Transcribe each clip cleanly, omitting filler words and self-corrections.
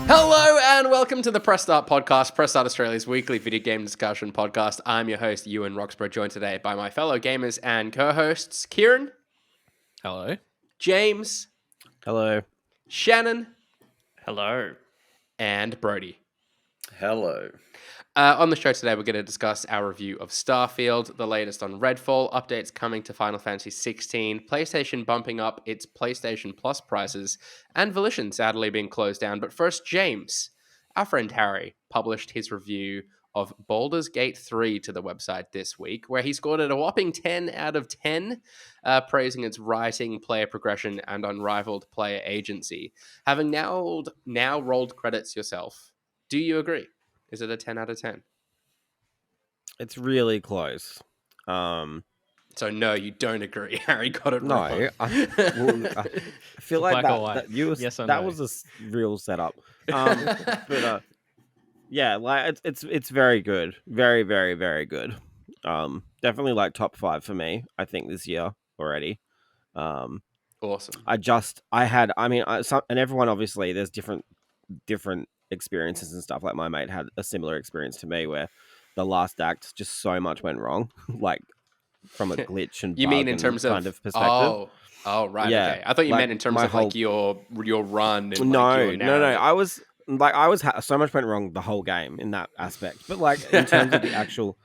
Hello and welcome to the Press Start podcast, Press Start Australia's weekly video game discussion podcast. I'm your host, Ewan Roxburgh, joined today by my fellow gamers and co-hosts, Kieran. Hello. James. Hello. Shannon. Hello. And Brody. Hello. On the show today, we're going to discuss our review of Starfield, the latest on Redfall, updates coming to Final Fantasy 16, PlayStation bumping up its PlayStation Plus prices, and Volition sadly being closed down. But first, James, our friend Harry, published his review of Baldur's Gate 3 to the website this week, where he scored it a whopping 10 out of 10, praising its writing, player progression, and unrivaled player agency. Having now rolled credits yourself, do you agree? Is it a 10 out of 10? It's really close. So no, you don't agree. Harry got it No, wrong. I feel like Black or white? that was a real setup. Yeah, like it's very good, very very very good. Definitely like top 5 for me. I think this year already. Awesome. And everyone obviously there's different experiences and stuff. Like my mate had a similar experience to me where the last act just so much went wrong, like from a glitch and you bug mean in terms of kind of perspective. Oh right, Yeah, okay. I thought you meant in terms of like your run. And no. I was so much went wrong the whole game in that aspect. But like in terms of the actual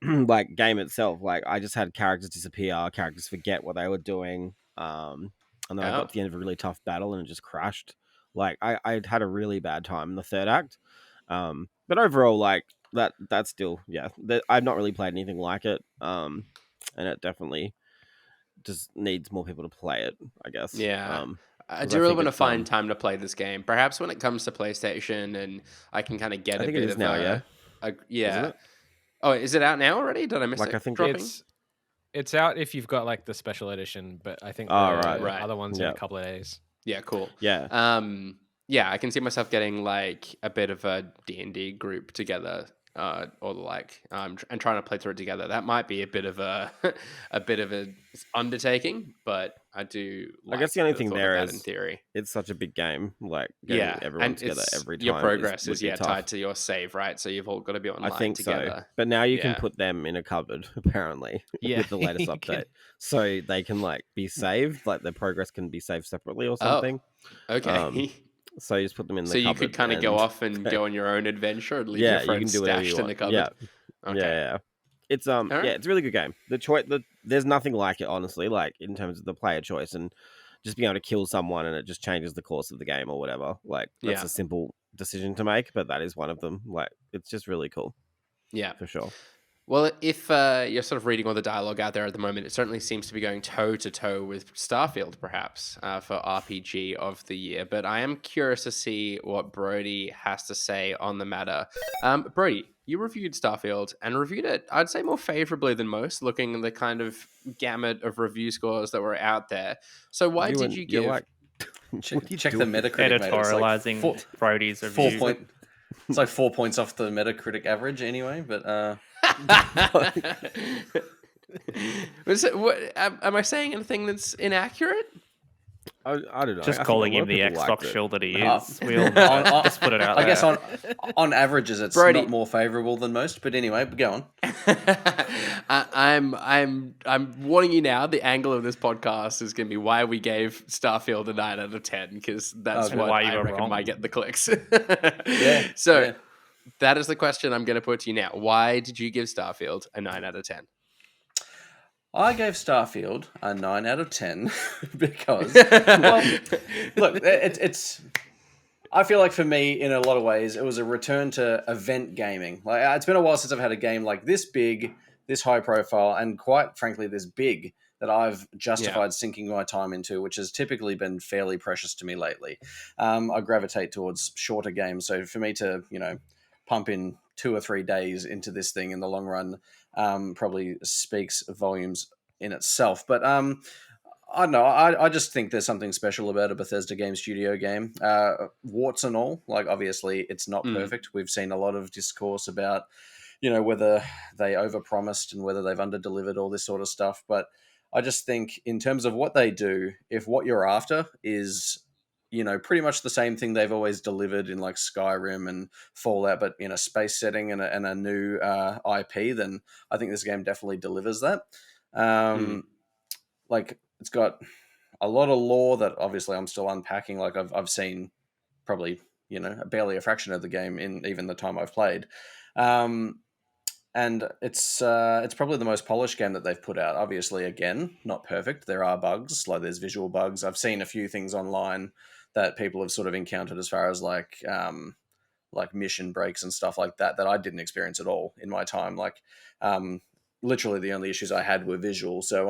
like game itself, like I just had characters disappear, characters forget what they were doing, and then I got to the end of a really tough battle and it just crashed. Like I had a really bad time in the third act, but overall, like that's still I've not really played anything like it, and it definitely just needs more people to play it, I guess. Yeah. I do really want to find time to play this game. Perhaps when it comes to PlayStation, and I can kind of get I think it is now. Yeah. Oh, is it out now already? Did I miss it? I think dropping? It's out if you've got like the special edition, but I think the other one's in a couple of days. Yeah, cool. Yeah. Yeah, I can see myself getting like a bit of a D&D group together, or like, and trying to play through it together. That might be a bit of a undertaking, but I do. I guess the only thing there is, in theory, it's such a big game. Like everyone together every time. Your progress is tough. Tied to your save, right? So you've all got to be online. I think together. So, but now you can put them in a cupboard apparently with the latest update, so they can like be saved. Like their progress can be saved separately or something. Oh, okay. So you just put them in the cupboard. So you could kind of go off and go on your own adventure and leave your friends stashed in the cupboard. Yeah. Okay. Yeah. It's it's a really good game. There's nothing like it, honestly, like in terms of the player choice and just being able to kill someone and it just changes the course of the game or whatever. Like that's a simple decision to make, but that is one of them. Like it's just really cool. Yeah. For sure. Well, if you're sort of reading all the dialogue out there at the moment, it certainly seems to be going toe-to-toe with Starfield, perhaps, for RPG of the year. But I am curious to see what Brody has to say on the matter. Brody, you reviewed Starfield and reviewed it, I'd say, more favorably than most, looking at the kind of gamut of review scores that were out there. So why did you give... Check the Metacritic, editorializing like Brody's review. It's like 4 points off the Metacritic average anyway, but... Am I saying anything that's inaccurate? I don't know. Just calling him the Xbox shill that he is. We'll just put it out there. I guess on averages, it's Brody. Not more favourable than most. But anyway, go on. I'm warning you now. The angle of this podcast is going to be why we gave Starfield a 9 out of 10 because that's why I reckon might get the clicks. That is the question I'm going to put to you now. Why did you give Starfield a 9 out of 10? I gave Starfield a 9 out of 10 because, well, look, it's. I feel like for me, in a lot of ways, it was a return to event gaming. Like it's been a while since I've had a game like this big, this high profile, and quite frankly, this big that I've justified sinking my time into, which has typically been fairly precious to me lately. I gravitate towards shorter games, so for me to, pump in 2 or 3 days into this thing in the long run probably speaks volumes in itself. But I don't know. I just think there's something special about a Bethesda Game Studio game. Warts and all, like obviously it's not perfect. We've seen a lot of discourse about, whether they overpromised and whether they've underdelivered, all this sort of stuff. But I just think in terms of what they do, if what you're after is pretty much the same thing they've always delivered in like Skyrim and Fallout, but in a space setting and a new IP, then I think this game definitely delivers that. Like it's got a lot of lore that obviously I'm still unpacking. Like I've seen probably barely a fraction of the game in even the time I've played. And it's probably the most polished game that they've put out. Obviously, again, not perfect. There are bugs, like there's visual bugs. I've seen a few things online that people have sort of encountered as far as like mission breaks and stuff like that I didn't experience at all in my time. Like literally the only issues I had were visual. So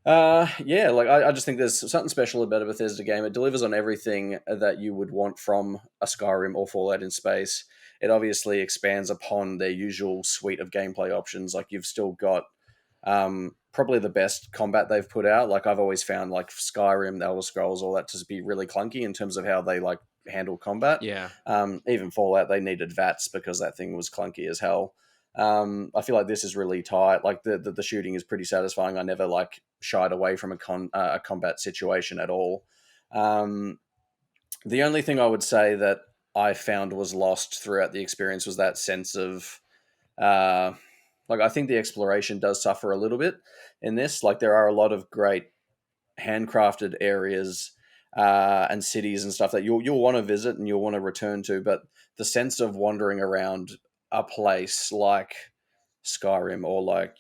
like I just think there's something special about a Bethesda game. It delivers on everything that you would want from a Skyrim or Fallout in space. It obviously expands upon their usual suite of gameplay options. Like you've still got probably the best combat they've put out. Like I've always found like Skyrim, Elder Scrolls, all that to be really clunky in terms of how they like handle combat. Yeah. Even Fallout, they needed VATS because that thing was clunky as hell. I feel like this is really tight. Like the shooting is pretty satisfying. I never like shied away from a combat situation at all. The only thing I would say that I found was lost throughout the experience was that sense of like I think the exploration does suffer a little bit in this. Like there are a lot of great handcrafted areas and cities and stuff that you'll want to visit and you'll want to return to, but the sense of wandering around a place like Skyrim or like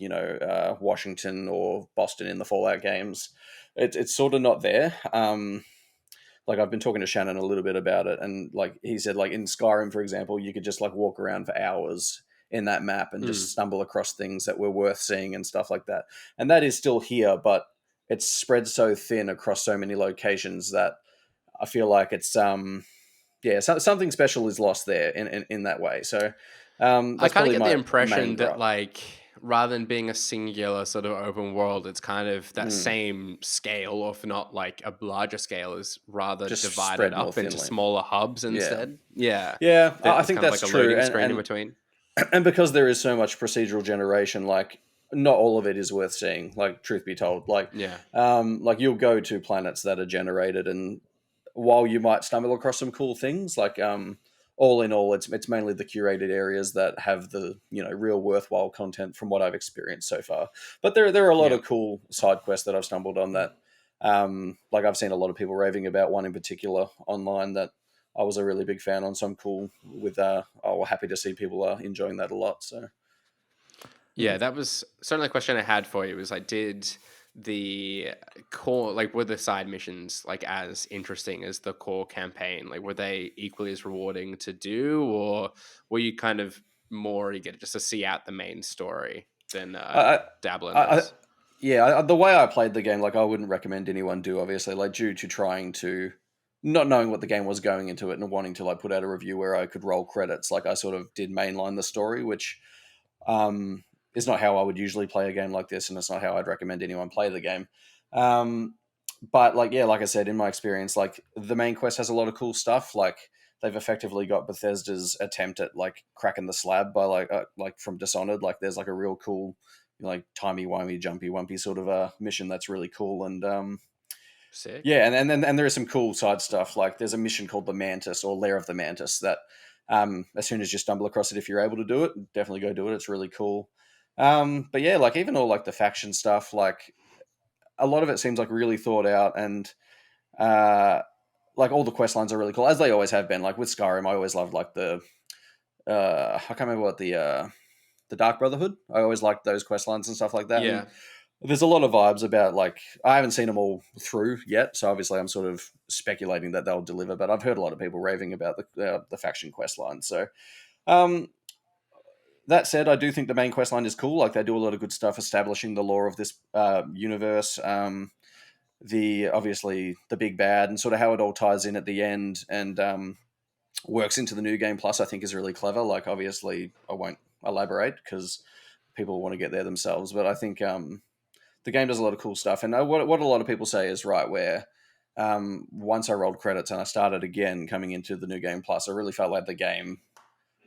Washington or Boston in the Fallout games, it's sort of not there. Like I've been talking to Shannon a little bit about it, and like he said, like in Skyrim, for example, you could just like walk around for hours in that map and just stumble across things that were worth seeing and stuff like that. And that is still here, but it's spread so thin across so many locations that I feel like it's something special is lost there in that way. So I kind of get the impression that like rather than being a singular sort of open world, it's kind of that same scale, or if not like a larger scale, is rather just divided up into smaller hubs instead. Yeah. I think that's like true. A loading screen in between. And because there is so much procedural generation, like not all of it is worth seeing. Like truth be told, like like you'll go to planets that are generated, and while you might stumble across some cool things, like all in all, it's mainly the curated areas that have the real worthwhile content from what I've experienced so far. But there are a lot of cool side quests that I've stumbled on that like I've seen a lot of people raving about one in particular online that I was a really big fan on. So I'm cool with happy to see people are enjoying that a lot. So yeah, that was certainly a question I had for you. It was like, did the core, like, were the side missions like as interesting as the core campaign? Like, were they equally as rewarding to do, or were you kind of more eager just to see out the main story than dabble in this? The way I played the game, like I wouldn't recommend anyone do, obviously, like due to trying to not knowing what the game was going into it and wanting to like put out a review where I could roll credits. Like I sort of did mainline the story, which is not how I would usually play a game like this, and it's not how I'd recommend anyone play the game. But like I said, in my experience, like the main quest has a lot of cool stuff. Like they've effectively got Bethesda's attempt at like cracking the slab by like from Dishonored. Like there's like a real cool like timey-wimey, jumpy-wumpy sort of a mission that's really cool. And sick. Yeah, and there is some cool side stuff. Like there's a mission called the Mantis or Lair of the Mantis that as soon as you stumble across it, if you're able to do it, definitely go do it. It's really cool. But yeah, like even all like the faction stuff, like a lot of it seems like really thought out, and like all the quest lines are really cool, as they always have been. Like with Skyrim, I always loved like the I can't remember what the Dark Brotherhood. I always liked those quest lines and stuff like that. Yeah. And there's a lot of vibes about like I haven't seen them all through yet, so obviously I'm sort of speculating that they'll deliver. But I've heard a lot of people raving about the faction quest line. So that said, I do think the main quest line is cool. Like they do a lot of good stuff establishing the lore of this universe. Obviously the big bad and sort of how it all ties in at the end and works into the new game plus I think is really clever. Like obviously I won't elaborate because people want to get there themselves, but I think the game does a lot of cool stuff. And what a lot of people say is right, where once I rolled credits and I started again coming into the new game plus, I really felt like the game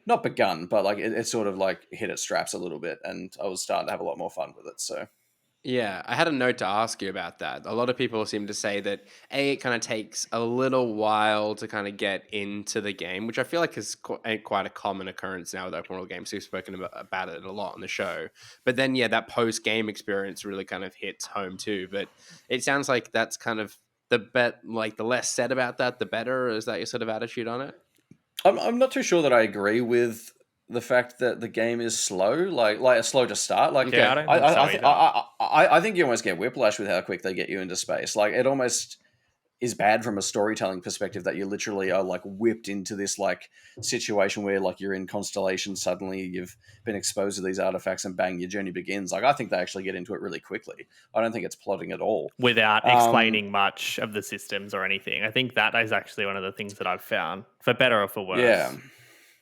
not begun, but like it sort of like hit its straps a little bit, and I was starting to have a lot more fun with it. So Yeah, I had a note to ask you about that. A lot of people seem to say that it kind of takes a little while to kind of get into the game, which I feel like is quite a common occurrence now with open world games. We've spoken about it a lot on the show. But then, yeah, that post game experience really kind of hits home too. But it sounds like that's kind of the less said about that, the better. Is that your sort of attitude on it? I'm not too sure that I agree with the fact that the game is slow, like it's slow to start. Like, Okay. I don't think so either. I think you almost get whiplash with how quick they get you into space. Like, it almost is bad from a storytelling perspective that you literally are like whipped into this like situation where like you're in Constellation, suddenly you've been exposed to these artifacts, and bang, your journey begins. Like, I think they actually get into it really quickly. I don't think it's plotting at all without explaining much of the systems or anything. I think that is actually one of the things that I've found, for better or for worse.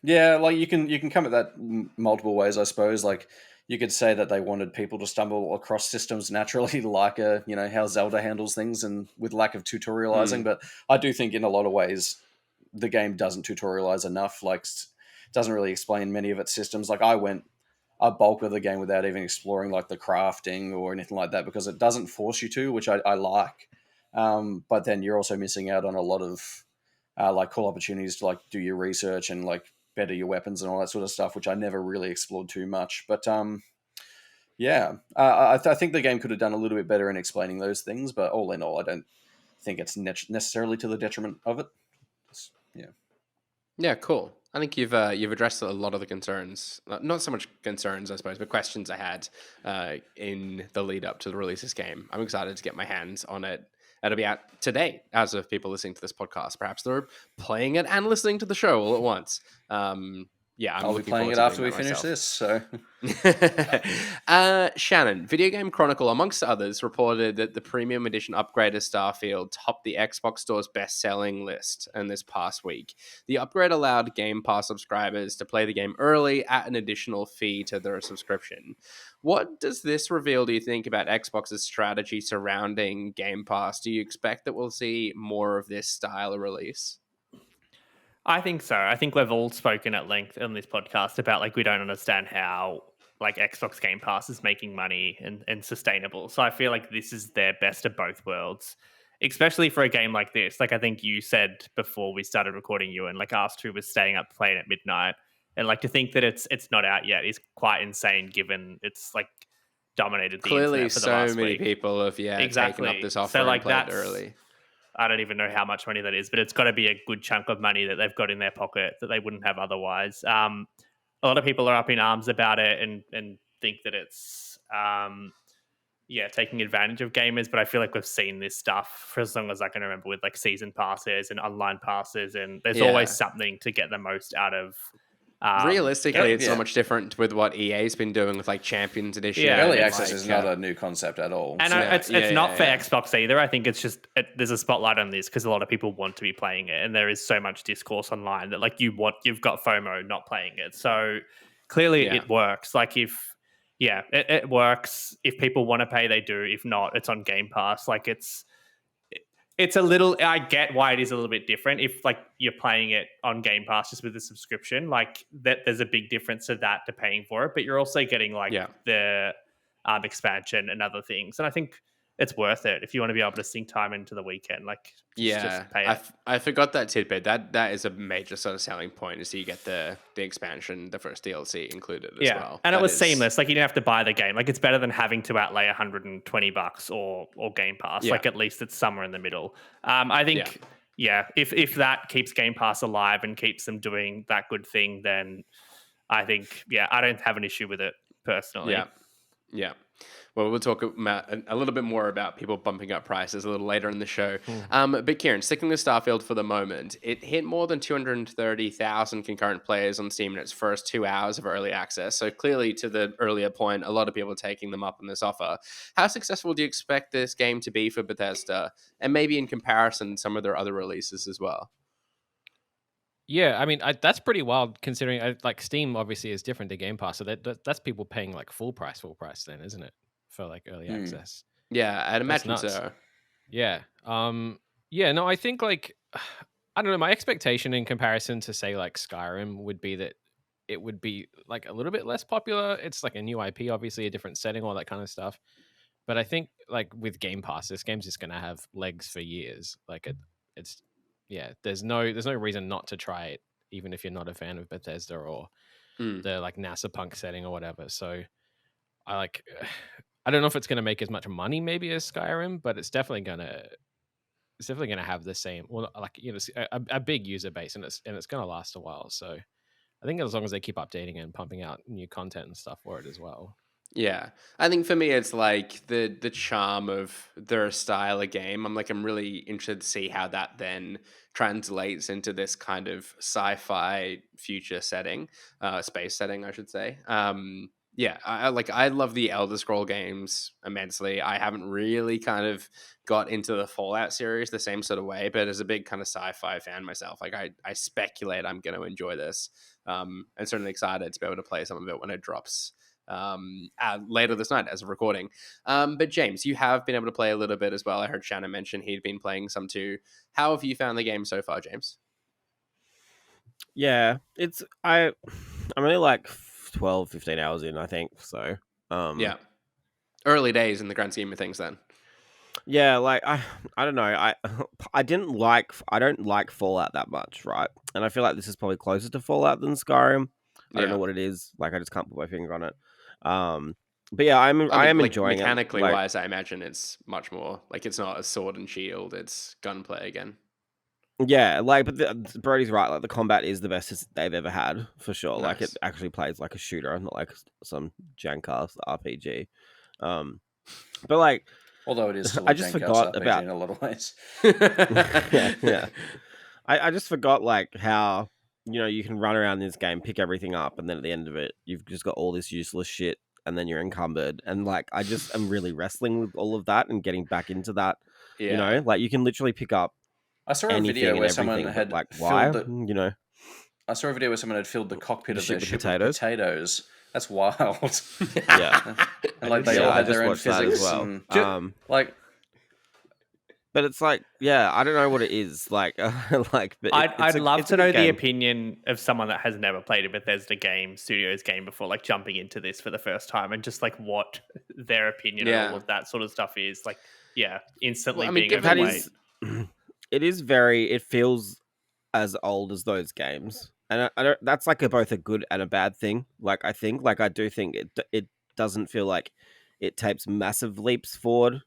Yeah, like you can come at that multiple ways, I suppose. Like, you could say that they wanted people to stumble across systems naturally, like how Zelda handles things, and with lack of tutorializing. But I do think in a lot of ways the game doesn't tutorialize enough. Like, doesn't really explain many of its systems. Like, I went a bulk of the game without even exploring like the crafting or anything like that, because it doesn't force you to, which I like. But then you're also missing out on a lot of like cool opportunities to like do your research and like better your weapons and all that sort of stuff, which I never really explored too much. But I think the game could have done a little bit better in explaining those things. But all in all, I don't think it's necessarily to the detriment of it. Yeah, cool. I think you've addressed a lot of the concerns, not so much concerns, I suppose, but questions I had in the lead up to the release of this game. I'm excited to get my hands on it. It'll be out today, as of people listening to this podcast. Perhaps they're playing it and listening to the show all at once. I'll be playing it after we finish this. So, Shannon, Video Game Chronicle, amongst others, reported that the premium edition upgrade of Starfield topped the Xbox Store's best-selling list in this past week. The upgrade allowed Game Pass subscribers to play the game early at an additional fee to their subscription. What does this reveal, do you think, about Xbox's strategy surrounding Game Pass? Do you expect that we'll see more of this style of release? I think so. I think we've all spoken at length on this podcast about like we don't understand how like Xbox Game Pass is making money and sustainable. So I feel like this is their best of both worlds, especially for a game like this. Like, I think you said before we started recording, you and like asked who was staying up playing at midnight, and like to think that it's not out yet is quite insane, given it's like dominated the Clearly internet for the so last many week. people have taken up this offer and played early. I don't even know how much money that is, but it's got to be a good chunk of money that they've got in their pocket that they wouldn't have otherwise. A lot of people are up in arms about it and think that it's taking advantage of gamers, but I feel like we've seen this stuff for as long as I can remember with like season passes and online passes, and there's always something to get the most out of. Realistically, it's not much different with what EA's been doing with like Champions Edition. Yeah, early access is not a new concept at all. And it's not for Xbox either. I think it's just there's a spotlight on this because a lot of people want to be playing it, and there is so much discourse online that like you've got FOMO not playing it. So clearly it works. Like it works. If people want to pay, they do. If not, it's on Game Pass. Like it's a little, I get why it is a little bit different. If like you're playing it on Game Pass just with a subscription, like that, there's a big difference to that to paying for it. But you're also getting like the expansion and other things. And I think it's worth it if you want to be able to sink time into the weekend. Like, just pay it. I forgot that tidbit. That is a major sort of selling point. Is you get the expansion, the first DLC included as well. And it was seamless. Like, you didn't have to buy the game. Like, it's better than having to outlay $120 or Game Pass. Like, at least it's somewhere in the middle. I think if that keeps Game Pass alive and keeps them doing that good thing, then I think I don't have an issue with it personally. Yeah. Well, we'll talk a little bit more about people bumping up prices a little later in the show. But Kieran, sticking with Starfield for the moment, it hit more than 230,000 concurrent players on Steam in its first 2 hours of early access. So clearly, to the earlier point, a lot of people are taking them up on this offer. How successful do you expect this game to be for Bethesda? And maybe in comparison, some of their other releases as well? Yeah, I mean, that's pretty wild considering like Steam obviously is different to Game Pass. So that's people paying like full price then, isn't it? For like early access. Yeah, I'd imagine so. Yeah. No, I think like, I don't know, my expectation in comparison to say like Skyrim would be that it would be like a little bit less popular. It's like a new IP, obviously a different setting, all that kind of stuff. But I think like with Game Pass, this game's just gonna have legs for years. Like it's yeah, there's no reason not to try it, even if you're not a fan of Bethesda or the like NASA punk setting or whatever. So I don't know if it's gonna make as much money maybe as Skyrim, but it's definitely gonna have the same, well, like, you know, a big user base, and it's gonna last a while. So I think as long as they keep updating and pumping out new content and stuff for it as well. Yeah, I think for me it's like the charm of their style of game. I'm really interested to see how that then translates into this kind of sci-fi future setting, space setting, I should say. Yeah, I love the Elder Scroll games immensely. I haven't really kind of got into the Fallout series the same sort of way, but as a big kind of sci-fi fan myself, like I speculate I'm going to enjoy this. And certainly excited to be able to play some of it when it drops later this night as of recording. But James, you have been able to play a little bit as well. I heard Shannon mention he'd been playing some too. How have you found the game so far, James? Yeah, I'm only like 12, 15 hours in, I think. So yeah, early days in the grand scheme of things then. Yeah, like I don't know. I don't like Fallout that much, right? And I feel like this is probably closer to Fallout than Skyrim. I don't know what it is. Like I just can't put my finger on it. But yeah, I am like, enjoying mechanically it. Mechanically wise, I imagine it's much more like it's not a sword and shield, it's gunplay again. Yeah, like, but Brody's right. Like, the combat is the best they've ever had for sure. Nice. Like, it actually plays like a shooter, not like some jank-ass RPG. But like, although it is still I just forgot RPG about in a lot of ways. yeah. I just forgot like how, you know, you can run around this game, pick everything up, and then at the end of it, you've just got all this useless shit, and then you're encumbered. And like, I just am really wrestling with all of that and getting back into that. Yeah. You know, like you can literally pick up. I saw a video where someone had like why? filled You know, I saw a video where someone had filled the cockpit of their ship ship with with potatoes. That's wild. Yeah. And like they all had their own watched that physics. as well. And, like, but it's like, yeah, I don't know what it is. Like, like, but I'd love it's to a know good the game. opinion of someone that has never played a Bethesda Studios game before, like jumping into this for the first time, and just like what their opinion of all of that sort of stuff is. Like, yeah, instantly being overweight. It feels as old as those games, and I don't. That's like both a good and a bad thing. Like, I do think it doesn't feel like it takes massive leaps forward.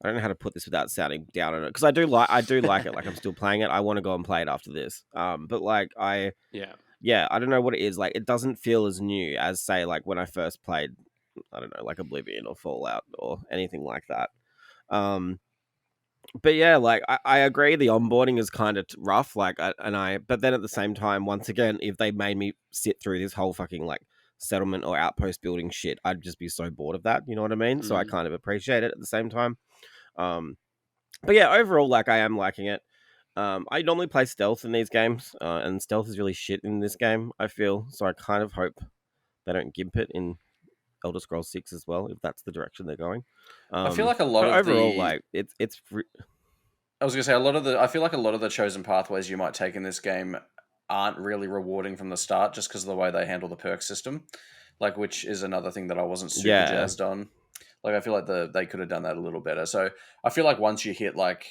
I don't know how to put this without sounding down on it, because I do like it. Like, I'm still playing it. I want to go and play it after this. But like I don't know what it is. Like, it doesn't feel as new as, say, like when I first played, I don't know, like Oblivion or Fallout or anything like that. But yeah, like I agree, the onboarding is kind of rough. Like, but then at the same time, once again, if they made me sit through this whole fucking like settlement or outpost building shit, I'd just be so bored of that. You know what I mean? So I kind of appreciate it at the same time. But yeah, overall, like, I am liking it. I normally play stealth in these games, and stealth is really shit in this game, I feel. So I kind of hope they don't gimp it in Elder Scrolls 6 as well, if that's the direction they're going. I feel like a lot of overall, like, it's. I was gonna say I feel like a lot of the chosen pathways you might take in this game aren't really rewarding from the start, just because of the way they handle the perk system, like, which is another thing that I wasn't super jazzed on. Like, I feel like they could have done that a little better. So I feel like once you hit, like,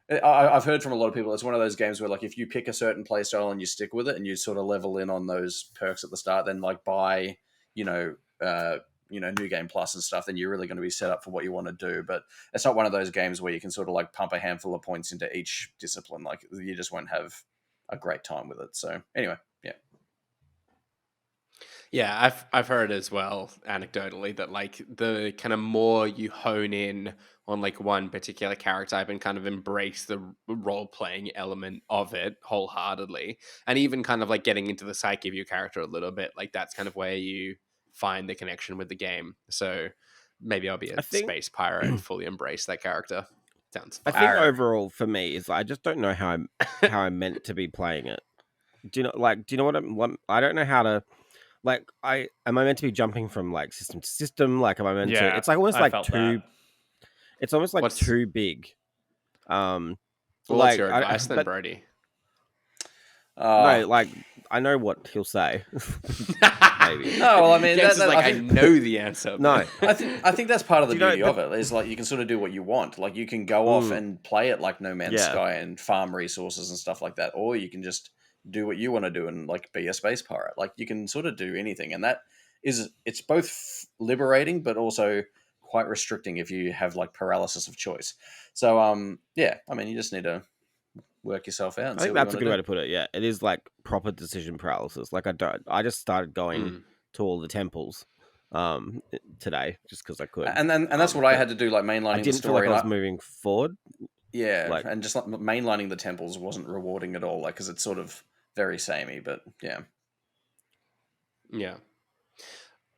I've heard from a lot of people, it's one of those games where, like, if you pick a certain playstyle and you stick with it and you sort of level in on those perks at the start, then like buy, New Game Plus and stuff, then you're really going to be set up for what you want to do. But it's not one of those games where you can sort of like pump a handful of points into each discipline. Like, you just won't have a great time with it. So anyway, yeah. Yeah, I've heard as well, anecdotally, that like the kind of more you hone in on like one particular character type and kind of embrace the role playing element of it wholeheartedly, and even kind of like getting into the psyche of your character a little bit, like that's kind of where you find the connection with the game. So maybe I'll be a space pirate and fully embrace that character. Sounds fire. I think overall for me is I just don't know how I'm meant to be playing it. Do you know what I don't know how to. Like, am I meant to be jumping from like system to system? Like, am I meant to? It's like almost like too. It's almost like too big. Well, what's your advice then, Brody? No, like, I know what he'll say. maybe. No, well, I mean, James is like, I know the answer. No. I think that's part of the Do you know beauty of it. Is like you can sort of do what you want. Like you can go off and play it like No Man's Yeah. Sky and farm resources and stuff like that, or you can just do what you want to do and like be a space pirate. Like you can sort of do anything, and it's both liberating but also quite restricting if you have like paralysis of choice. So yeah, I mean, you just need to work yourself out. And I think see what that's a you good wanna way to put it. Yeah, it is like proper decision paralysis. Like I just started going to all the temples today just because I could. And that's what I had to do, like mainlining I didn't the feel like story. I was moving forward. Yeah, like, and just like mainlining the temples wasn't rewarding at all, like because it's sort of very samey. But yeah.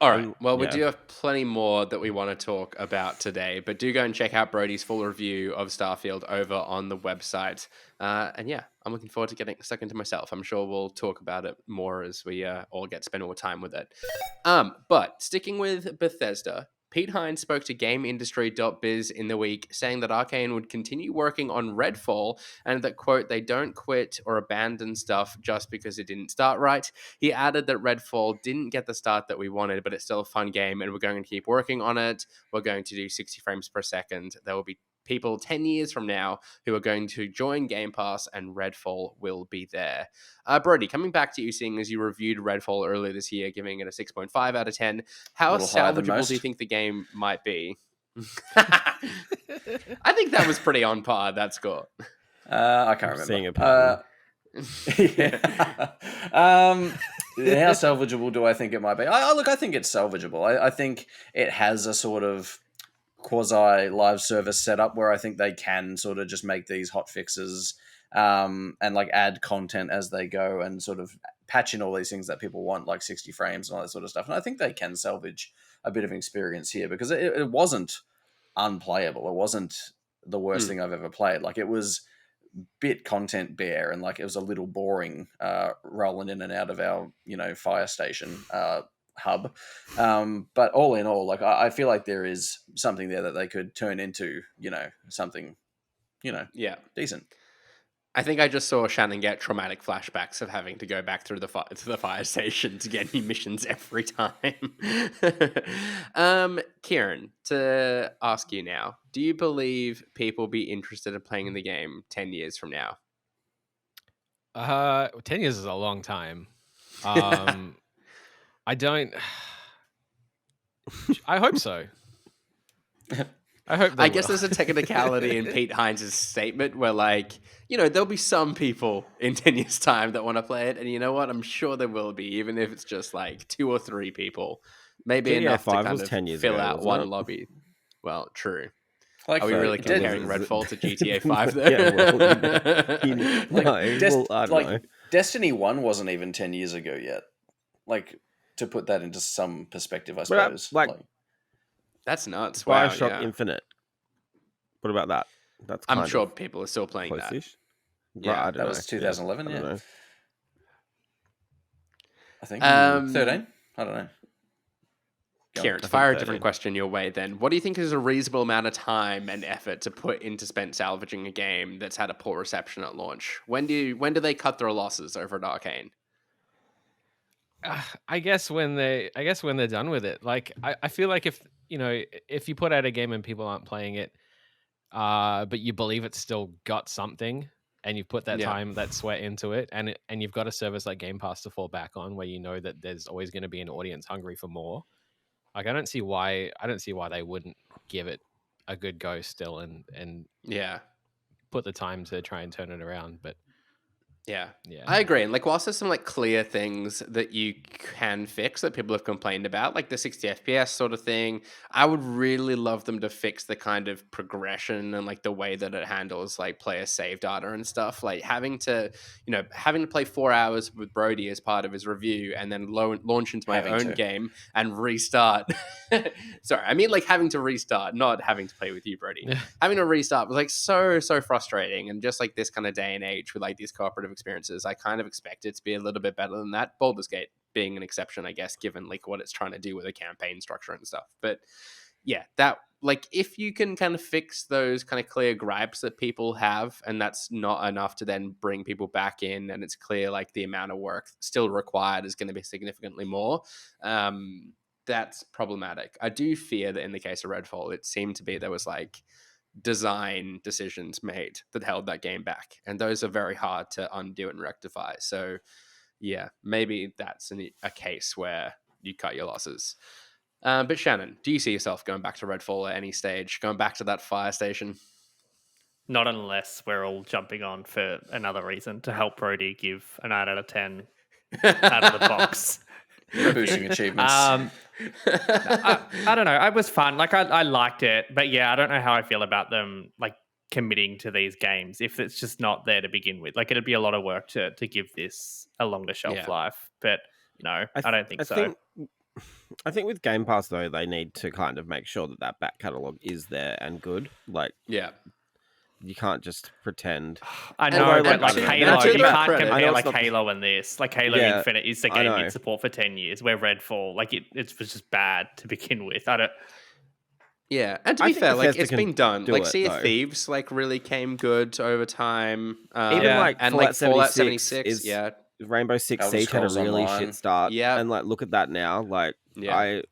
All right. Well, we do have plenty more that we want to talk about today, but do go and check out Brody's full review of Starfield over on the website. And yeah, I'm looking forward to getting stuck into myself. I'm sure we'll talk about it more as we all get to spend more time with it. But sticking with Bethesda, Pete Hines spoke to GameIndustry.biz in the week, saying that Arcane would continue working on Redfall and that, quote, they don't quit or abandon stuff just because it didn't start right. He added that Redfall didn't get the start that we wanted, but it's still a fun game and we're going to keep working on it. We're going to do 60 frames per second. There will be people 10 years from now who are going to join Game Pass and Redfall will be there. Brody, coming back to you, seeing as you reviewed Redfall earlier this year, giving it a 6.5 out of 10, how salvageable do you think the game might be? I think that was pretty on par, that score. I can't remember. Seeing a pattern. How salvageable do I think it might be? I think it's salvageable. I think it has a sort of quasi live service setup where I think they can sort of just make these hot fixes and like add content as they go and sort of patch in all these things that people want, like 60 frames and all that sort of stuff. And I think they can salvage a bit of experience here because it wasn't unplayable. It wasn't the worst thing I've ever played. Like it was bit content bare and like it was a little boring rolling in and out of our fire station hub, but all in all, like I feel like there is something there that they could turn into something decent. I think I just saw Shannon get traumatic flashbacks of having to go back through the fire station to get new missions every time. Kieran, to ask you now, do you believe people will be interested in playing in the game 10 years from now? 10 years is a long time. I don't. I hope so. I guess there's a technicality in Pete Hines' statement where, like, there'll be some people in 10 years' time that want to play it, and you know what? I'm sure there will be, even if it's just like 2 or 3 people, maybe enough to kind of 10 years fill ago, out wasn't one it? lobby. Well, true. Like, are we really comparing Redfall to GTA 5 though? I don't know. Destiny 1 wasn't even 10 years ago yet. Like, to put that into some perspective, I suppose. That's nuts. Wow, Bioshock Infinite. What about that? That's I'm sure people are still playing close-ish. that. Yeah, that was 2011. Yeah, I think 13. I don't know. Kieran, to fire a different question your way then. What do you think is a reasonable amount of time and effort to put into spent salvaging a game that's had a poor reception at launch? When do they cut their losses over at Arcane? I guess when they're done with it. Like I feel like if you put out a game and people aren't playing it, but you believe it's still got something, and you've put that time, that sweat into it, and you've got a service like Game Pass to fall back on, where you know that there's always going to be an audience hungry for more. Like I don't see why they wouldn't give it a good go still, and put the time to try and turn it around. But yeah, I agree. And like, whilst there's some like clear things that you can fix that people have complained about, like the 60 FPS sort of thing, I would really love them to fix the kind of progression and like the way that it handles like player save data and stuff. Like having to play 4 hours with Brody as part of his review and then launch into my own game and restart. Sorry, I mean like having to restart, not having to play with you, Brody. Having to restart was like so frustrating. And just like this kind of day and age with like these cooperative experiences, I kind of expect it to be a little bit better than that. Baldur's Gate being an exception, I guess, given like what it's trying to do with a campaign structure and stuff. But yeah, that like if you can kind of fix those kind of clear gripes that people have, and that's not enough to then bring people back in, and it's clear like the amount of work still required is going to be significantly more, that's problematic. I do fear that in the case of Redfall, it seemed to be there was like design decisions made that held that game back, and those are very hard to undo and rectify. So yeah, maybe that's a case where you cut your losses. But Shannon, do you see yourself going back to Redfall at any stage, going back to that fire station? Not unless we're all jumping on for another reason to help Brody give a 9 out of 10 out of the box. Boosting achievements. I don't know. I was fun. Like I liked it, but yeah, I don't know how I feel about them like committing to these games if it's just not there to begin with. Like it'd be a lot of work to give this a longer shelf life. But no, I don't think so. I think with Game Pass though, they need to kind of make sure that back catalog is there and good. Like, yeah. You can't just pretend. I know, but like Halo, you can't compare like Halo and this. Like Halo Infinite is the game in support for 10 years, where Redfall, like it was just bad to begin with. Yeah, and to be fair, like it's been done. Like Sea of Thieves, like really came good over time. Even like and Fallout like 76 is Rainbow Six Siege had a really shit start. Yeah, and like look at that now. Like I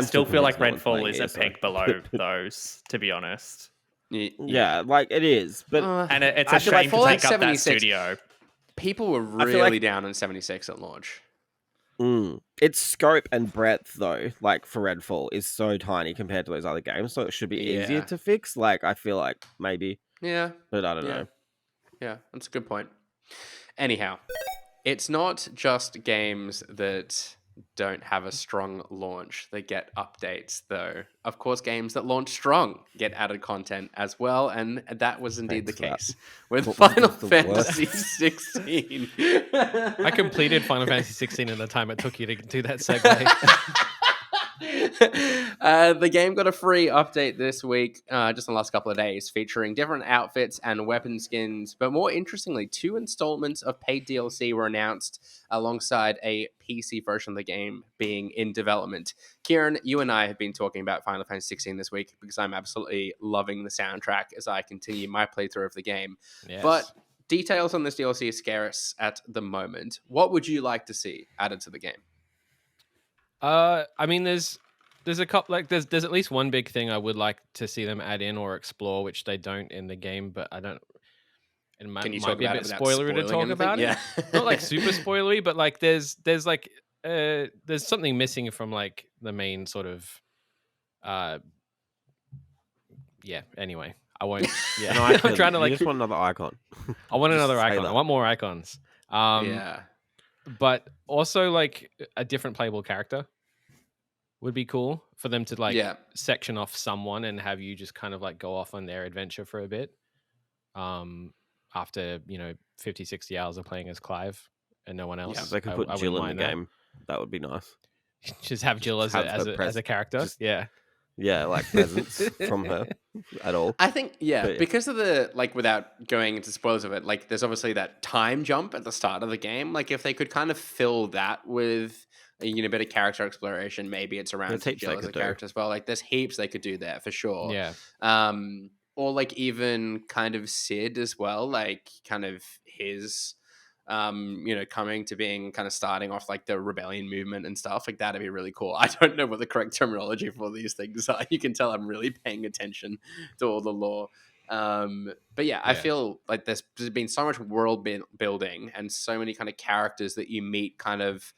still feel like Redfall is a peg below those, to be honest. Yeah, like it is, but and it's a shame to take up that studio. People were really down on 76 at launch. Its scope and breadth, though, like for Redfall, is so tiny compared to those other games, so it should be easier to fix. Like I feel like maybe, but I don't know. Yeah, that's a good point. Anyhow, it's not just games that don't have a strong launch. They get updates, though. Of course, games that launch strong get added content as well, and that was indeed the case with Final Fantasy 16. I completed Final Fantasy 16 in the time it took you to do that segue. The game got a free update this week, just in the last couple of days, featuring different outfits and weapon skins. But more interestingly, 2 installments of paid DLC were announced alongside a PC version of the game being in development. Kieran, you and I have been talking about Final Fantasy 16 this week because I'm absolutely loving the soundtrack as I continue my playthrough of the game. Yes. But details on this DLC are scarce at the moment. What would you like to see added to the game? I mean, there's a couple, like there's at least one big thing I would like to see them add in or explore, which they don't in the game, but I don't. It might be a bit spoilery to talk about it. Not like super spoilery, but like there's something missing from like the main sort of. Anyway, I won't. Yeah, no, I'm trying to like. You just want another icon. I want another icon. I want more icons. But also like a different playable character would be cool for them to like section off someone and have you just kind of like go off on their adventure for a bit. After 50, 60 hours of playing as Clive and no one else. Yeah, they could put Jill in the game. That would be nice. Just have Jill as a character. Yeah, like presence from her at all. I think, because of the, like, without going into spoilers of it, like, there's obviously that time jump at the start of the game. Like, if they could kind of fill that with, a bit of character exploration, maybe it's around Jill as a character as well. Like, there's heaps they could do there for sure. Yeah. Or, like, even kind of Sid as well, like, kind of his... coming to being kind of starting off like the rebellion movement and stuff like that'd be really cool. I don't know what the correct terminology for these things are. You can tell I'm really paying attention to all the lore. But I feel like there's been so much world building and so many kind of characters that you meet kind of,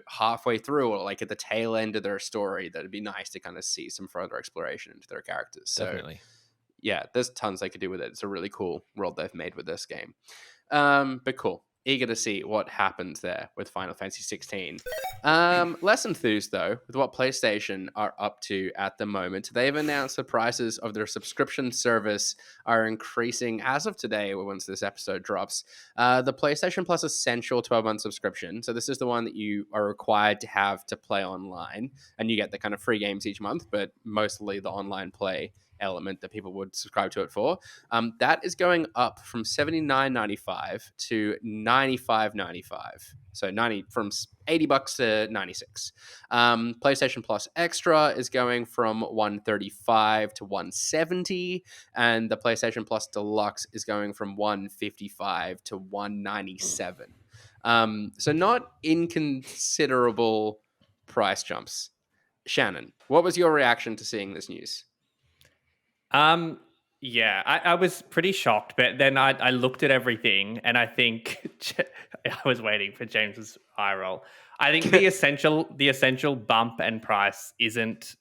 halfway through or like at the tail end of their story that it'd be nice to kind of see some further exploration into their characters. So definitely. There's tons they could do with it. It's a really cool world they've made with this game. But cool. Eager to see what happens there with Final Fantasy 16. Less enthused, though, with what PlayStation are up to at the moment. They've announced the prices of their subscription service are increasing as of today, once this episode drops. The PlayStation Plus Essential 12-month subscription. So this is the one that you are required to have to play online. And you get the kind of free games each month, but mostly the online play element that people would subscribe to it for. That is going up from $79.95 to $95.95. So 90 from $80 to 96. PlayStation Plus Extra is going from $135 to $170, and the PlayStation Plus Deluxe is going from $155 to $197. So not inconsiderable price jumps. Shannon, what was your reaction to seeing this news? Yeah, I was pretty shocked, but then I looked at everything, and I think I was waiting for James's eye roll. I think the essential bump and price isn't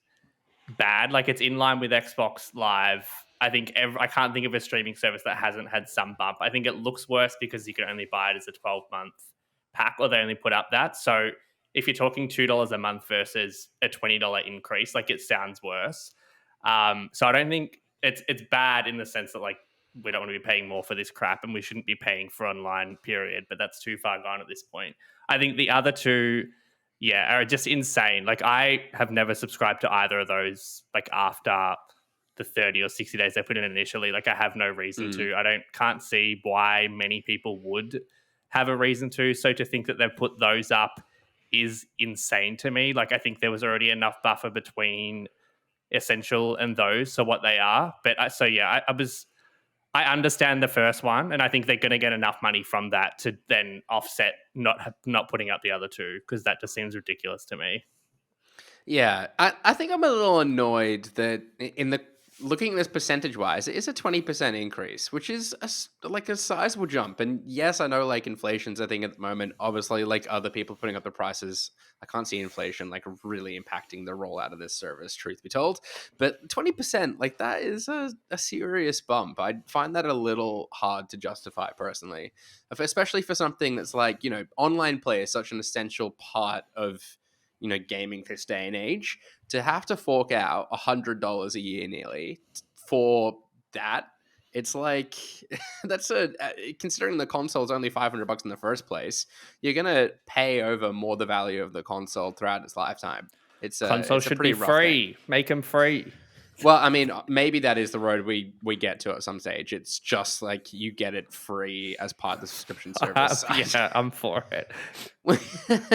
bad. Like, it's in line with Xbox Live. I think I can't think of a streaming service that hasn't had some bump. I think it looks worse because you can only buy it as a 12-month pack, or they only put up that. So if you're talking $2 a month versus a $20 increase, like, it sounds worse. So I don't think it's bad in the sense that, like, we don't want to be paying more for this crap, and we shouldn't be paying for online, period. But that's too far gone at this point. I think the other two, are just insane. Like, I have never subscribed to either of those, like, after the 30 or 60 days they put in initially. Like, I have no reason to. Can't see why many people would have a reason to. So to think that they've put those up is insane to me. Like, I think there was already enough buffer between essential and those, so what they are. But I understand the first one, and I think they're going to get enough money from that to then offset not putting up the other two, because that just seems ridiculous to me. Yeah, I think I'm a little annoyed that looking at this percentage-wise, it is a 20% increase, which is a sizable jump. And yes, I know, like, inflation's a thing at the moment. Obviously, like, other people putting up the prices, I can't see inflation, like, really impacting the rollout of this service, truth be told. But 20%, like, that is a serious bump. I find that a little hard to justify, personally, especially for something that's like, online play is such an essential part of gaming this day and age. To have to fork out $100 a year nearly for that, it's like that's considering the console's only $500 in the first place, you're gonna pay over more the value of the console throughout its lifetime. Console should be free. Make them free. Well, I mean, maybe that is the road we get to at some stage. It's just like you get it free as part of the subscription service. Yeah, I'm for it.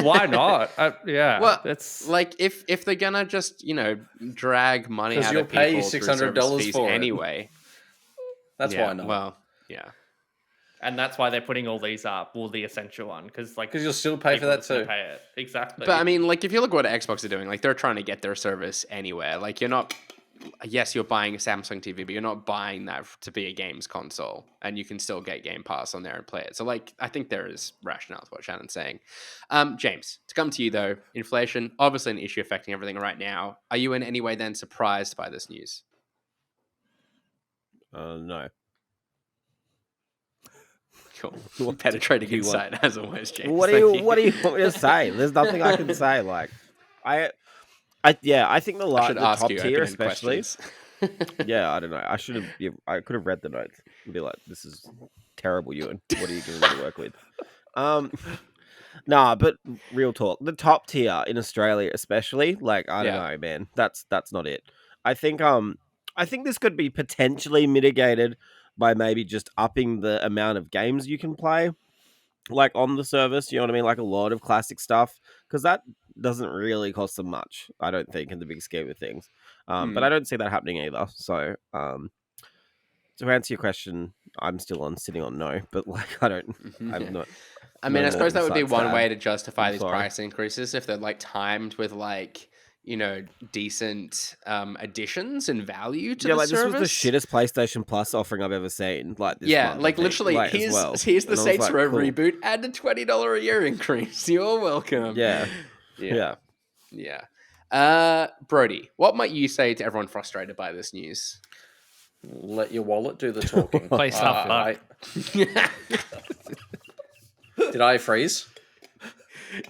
Why not? Yeah. Well, it's like if they're gonna just drag money out of people pay $600 for anyway. That's why not. Well, yeah. And that's why they're putting all these up, the essential one, because you'll still pay for that too. Pay it. Exactly. But I mean, like, if you look at what Xbox are doing, like, they're trying to get their service anywhere. Like, you're not. Yes, you're buying a Samsung TV, but you're not buying that to be a games console, and you can still get Game Pass on there and play it. So, like, I think there is rationale to what Shannon's saying. James, to come to you though, inflation, obviously an issue affecting everything right now. Are you in any way then surprised by this news? No. Cool. Penetrating insight as always, James. What do you want me to say? There's nothing I can say. Like, I think the top tier, especially. Yeah, I don't know. I could have read the notes and be like, "This is terrible, Ewan. What are you going to work with?" Nah, but real talk. The top tier in Australia, especially, like, I don't know, man. That's not it. I think this could be potentially mitigated by maybe just upping the amount of games you can play, like, on the service. You know what I mean? Like, a lot of classic stuff, because that doesn't really cost them much, I don't think, in the big scheme of things. But I don't see that happening either. So, to answer your question, I'm still sitting on no. But, like, I'm not. I mean, I suppose that would be one way to justify these price increases, if they're, like, timed with, like, decent additions and value to the service. This was the shittest PlayStation Plus offering I've ever seen. Like, this month, like, literally, here's the Saints Row reboot and a $20 a year increase. You're welcome. Yeah. Brody, what might you say to everyone frustrated by this news? Let your wallet do the talking. Play Starfield. Did I freeze?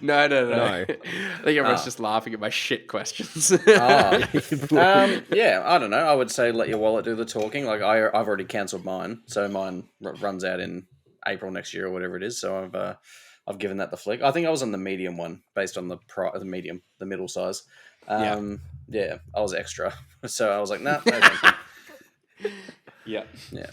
No. I think everyone's just laughing at my shit questions. I don't know. I would say let your wallet do the talking. Like, I've already cancelled mine, so mine runs out in April next year or whatever it is. So I've given that the flick. I think I was on the medium one based on the middle size. I was extra, so I was like, nah, no thank you. Yeah. Yeah.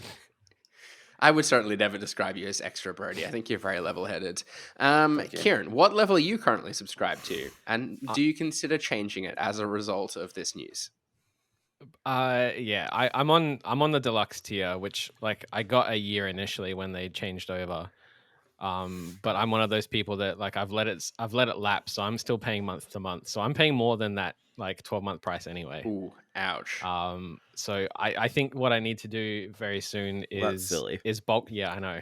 I would certainly never describe you as extra, Brody. I think you're very level-headed. Thank you. Kieran, what level are you currently subscribed to? And do you consider changing it as a result of this news? Yeah, I'm on the deluxe tier, which like I got a year initially when they changed over. But I'm one of those people that like I've let it lapse, so I'm still paying month to month. So I'm paying more than that like 12-month price anyway. Ooh, ouch. So I think what I need to do very soon That's silly. is bulk. Yeah, I know.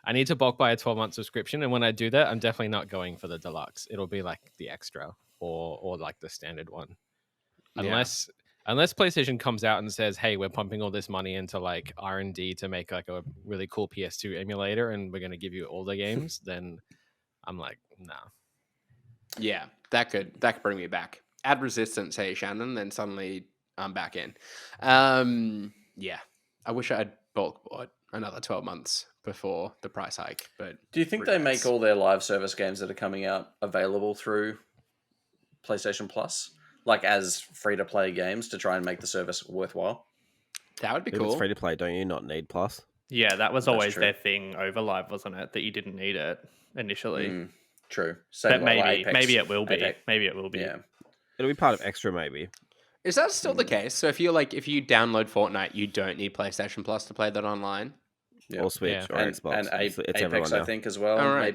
I need to bulk buy a 12-month subscription, and when I do that, I'm definitely not going for the deluxe. It'll be like the extra or like the standard one, unless PlayStation comes out and says, "Hey, we're pumping all this money into like R&D to make like a really cool PS2 emulator, and we're going to give you all the games," then I'm like, nah. Yeah, that could bring me back. Add resistance, hey Shannon, then suddenly I'm back in. Yeah, I wish I had bulk bought another 12 months before the price hike. But Do you think they make all their live service games that are coming out available through PlayStation Plus, like as free to play games to try and make the service worthwhile? That would be If cool. it's free to play, don't you not need Plus? Yeah, that was That's always true. their thing over Live, wasn't it? That you didn't need it initially. True. But like maybe Apex. it will be. Apex. Maybe it will be. Yeah. It'll be part of Extra, maybe. Is that still the case? So if you download Fortnite, you don't need PlayStation Plus to play that online? Yeah. Or Switch Yeah. or And, Xbox. and It's Apex, everyone I now. think, as well. All right.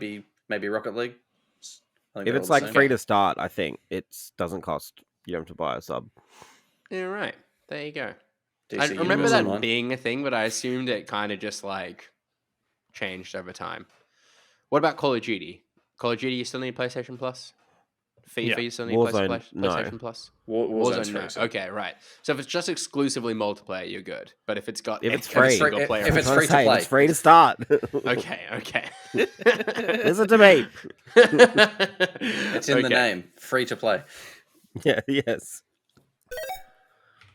Maybe Rocket League. I think If they're it's all the like same. free to start, I think it doesn't cost. You don't have to buy a sub. Yeah, right. There you go. DC I remember Universe that Online. being a thing, but I assumed it kind of just like changed over time. What about Call of Duty? Call of Duty, you still need PlayStation Plus? FIFA, Yeah. you still need Warzone, no. PlayStation Plus? Warzone's Warzone, no. free. So. Okay, right. So if it's just exclusively multiplayer, you're good. But if it's got If it's every free. single player, If it's I was free to saying, play. it's free to start. okay. There's a debate. It's in the name. Free to play. Yeah. Yes.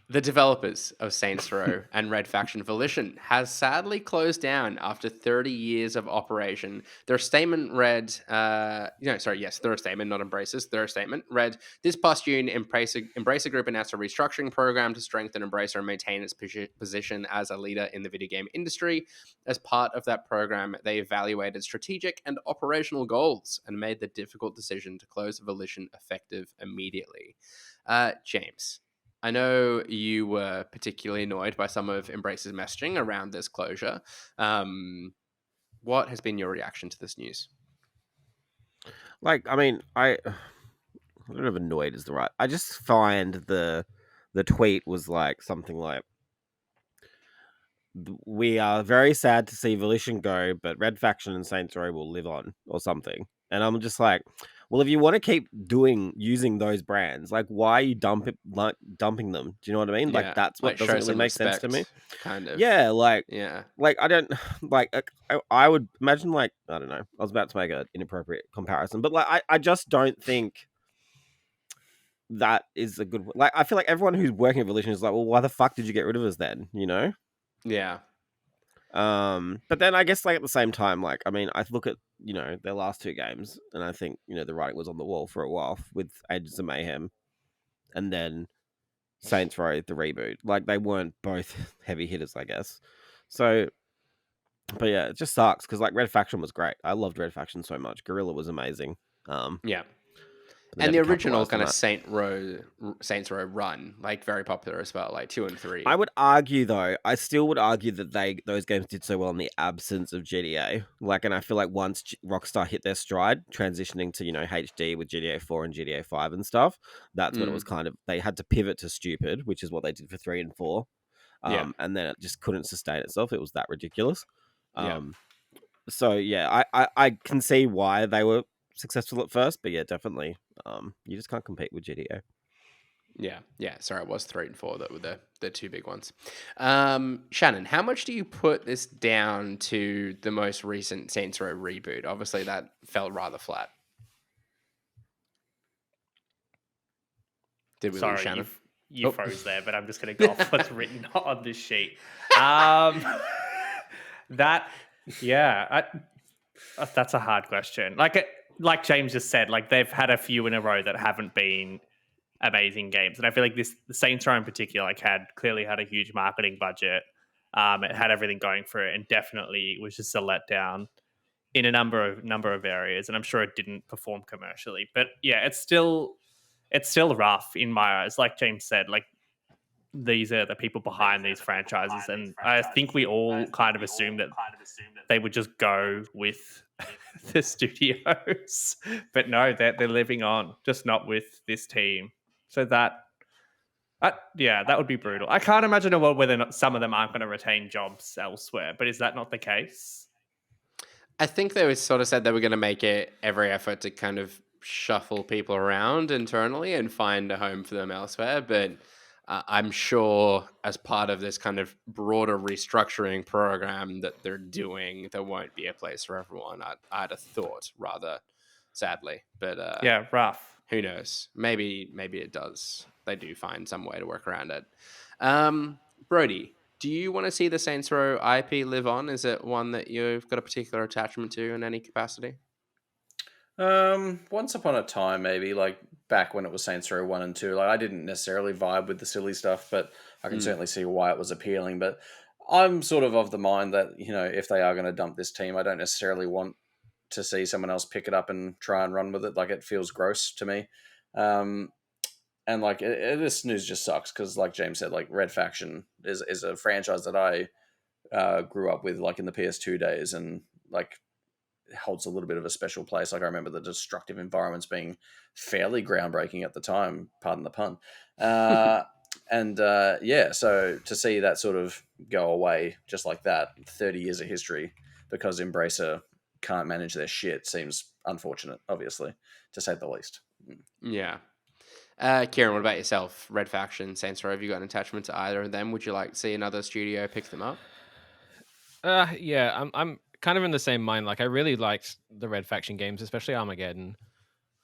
The developers of Saints Row and Red Faction Volition has sadly closed down after 30 years of operation. Their statement read, their statement, not Embraces. Their statement read, this past June, Embracer Group announced a restructuring program to strengthen Embracer and maintain its position as a leader in the video game industry. As part of that program, they evaluated strategic and operational goals and made the difficult decision to close Volition effective immediately. James, I know you were particularly annoyed by some of Embracer's messaging around this closure. What has been your reaction to this news? Like, I mean, I don't know if annoyed is the right. I just find the tweet was like something like, "We are very sad to see Volition go, but Red Faction and Saints Row will live on," or something. And I'm just like, well, if you want to keep using those brands, like, why are you dumping them? Do you know what I mean? Yeah, Like, that's what show doesn't really some make sense to me. respect, kind of. Yeah, like I don't like. I would imagine, like, I don't know. I was about to make an inappropriate comparison, but like, I just don't think that is a good. Like, I feel like everyone who's working at Volition is like, well, why the fuck did you get rid of us then? You know? Yeah. But then I guess, like, at the same time, like, I mean, I look at, their last two games, and I think, the writing was on the wall for a while with Agents of Mayhem and then Saints Row, the reboot. Like, they weren't both heavy hitters, I guess. So, but yeah, it just sucks because, like, Red Faction was great. I loved Red Faction so much. Guerrilla was amazing. Yeah. But they And the never original capitalised kind on of Saints Row run, like, very popular as well, like 2 and 3. I would argue, though, I still would argue that those games did so well in the absence of GTA. Like, and I feel like once Rockstar hit their stride, transitioning to, HD with GTA 4 and GTA 5 and stuff, that's when it was kind of, they had to pivot to stupid, which is what they did for 3 and 4. And then it just couldn't sustain itself. It was that ridiculous. So, yeah, I can see why they were successful at first, but yeah, definitely, you just can't compete with GTA. Yeah. Sorry, it was 3 and 4 that were the two big ones. Shannon, how much do you put this down to the most recent Saints Row reboot? Obviously, that felt rather flat. Did we lose Shannon? You froze there, but I'm just going to go off what's written on this sheet. That's a hard question. Like James just said, like, they've had a few in a row that haven't been amazing games, and I feel like the Saints Row in particular, like, clearly had a huge marketing budget, It had everything going for it, and definitely was just a letdown in a number of areas. And I'm sure it didn't perform commercially, but yeah, it's still rough in my eyes. Like James said, like these are the people behind these franchises, and I think we all kind of assume that they would just go with the studios, but no, they're living on, just not with this team. So that would be brutal. I can't imagine a world where some of them aren't going to retain jobs elsewhere, but is that not the case? I think they was sort of said they were going to make it every effort to kind of shuffle people around internally and find a home for them elsewhere, but I'm sure as part of this kind of broader restructuring program that they're doing, there won't be a place for everyone. I'd have thought, rather sadly, but yeah, rough. Who knows? Maybe it does. They do find some way to work around it. Brody, do you want to see the Saints Row IP live on? Is it one that you've got a particular attachment to in any capacity? Once upon a time, maybe like back when it was Saints Row 1 and 2, like I didn't necessarily vibe with the silly stuff, but I can certainly see why it was appealing. But I'm sort of the mind that, if they are going to dump this team, I don't necessarily want to see someone else pick it up and try and run with it. Like, it feels gross to me. And like this news just sucks because, like James said, like Red Faction is a franchise that I grew up with, like in the PS2 days, and like holds a little bit of a special place. Like I remember the destructive environments being fairly groundbreaking at the time, pardon the pun. So to see that sort of go away just like that, 30 years of history, because Embracer can't manage their shit, seems unfortunate, obviously, to say the least. Yeah. Kieran, what about yourself? Red Faction, Saints Row, have you got an attachment to either of them? Would you like to see another studio pick them up? Yeah, I'm kind of in the same mind. Like, I really liked the Red Faction games, especially Armageddon,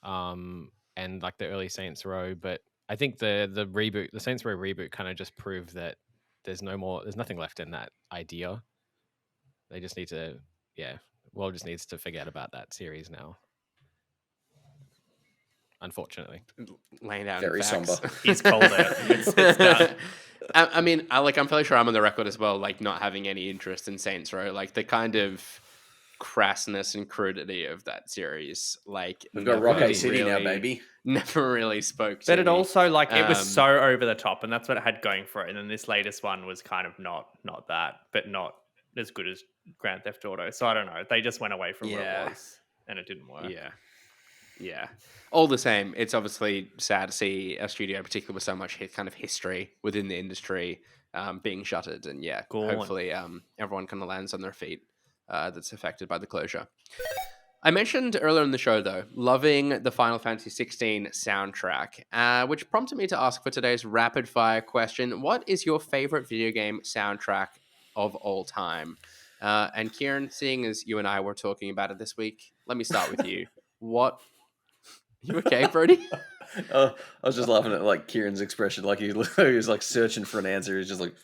and like the early Saints Row. But I think the reboot, the Saints Row reboot, kind of just proved that there's nothing left in that idea. They just need to, world just needs to forget about that series now. Unfortunately, laying down very somber. He's called it. It's done. I'm fairly sure I'm on the record as well, like not having any interest in Saints Row, like the kind of crassness and crudity of that series. Like we've got Rocket City now, baby. Never really spoke to But it me. also, like, it was so over the top, and that's what it had going for it. And then this latest one was kind of not that, but not as good as Grand Theft Auto. So I don't know. They just went away from what it was, and it didn't work. Yeah. All the same, it's obviously sad to see a studio, particularly with so much kind of history within the industry, being shuttered. And hopefully everyone kind of lands on their feet that's affected by the closure. I mentioned earlier in the show, though, loving the Final Fantasy 16 soundtrack, which prompted me to ask for today's rapid fire question. What is your favorite video game soundtrack of all time? And Kieran, seeing as you and I were talking about it this week, let me start with you. What... You okay, Brody? I was just laughing at like Kieran's expression, like he was like searching for an answer. He's just like,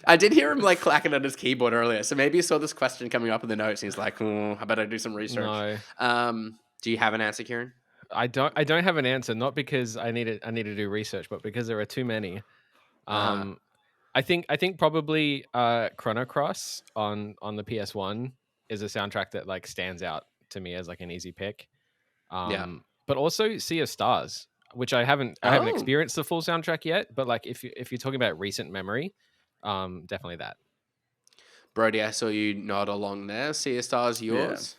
I did hear him like clacking on his keyboard earlier, so maybe he saw this question coming up in the notes. And he's like, I better do some research. No. Do you have an answer, Kieran? I don't have an answer, not because I need to do research, but because there are too many. I think probably Chrono Cross on the PS1 is a soundtrack that like stands out to me as like an easy pick. But also Sea of Stars, which I haven't experienced the full soundtrack yet, but like if you're talking about recent memory, definitely that. Brody, I saw you nod along there. Sea of Stars, yours?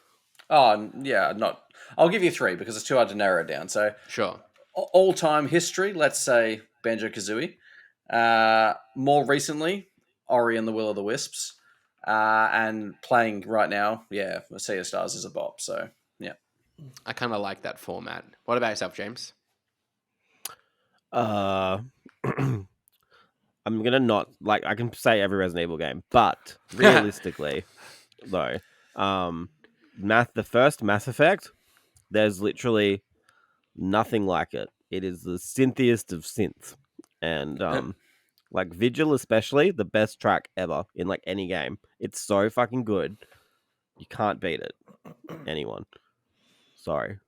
Not. I'll give you 3 because it's too hard to narrow it down. So sure. All-time history, let's say Banjo-Kazooie. More recently, Ori and the Will of the Wisps. And playing right now, Sea of Stars is a bop. So, yeah. I kind of like that format. What about yourself, James? I'm gonna not like I can say every Resident Evil game, but realistically, though, the first Mass Effect, there's literally nothing like it. It is the synthiest of synths, and like Vigil, especially the best track ever in like any game. It's so fucking good, you can't beat it. Anyone? Sorry.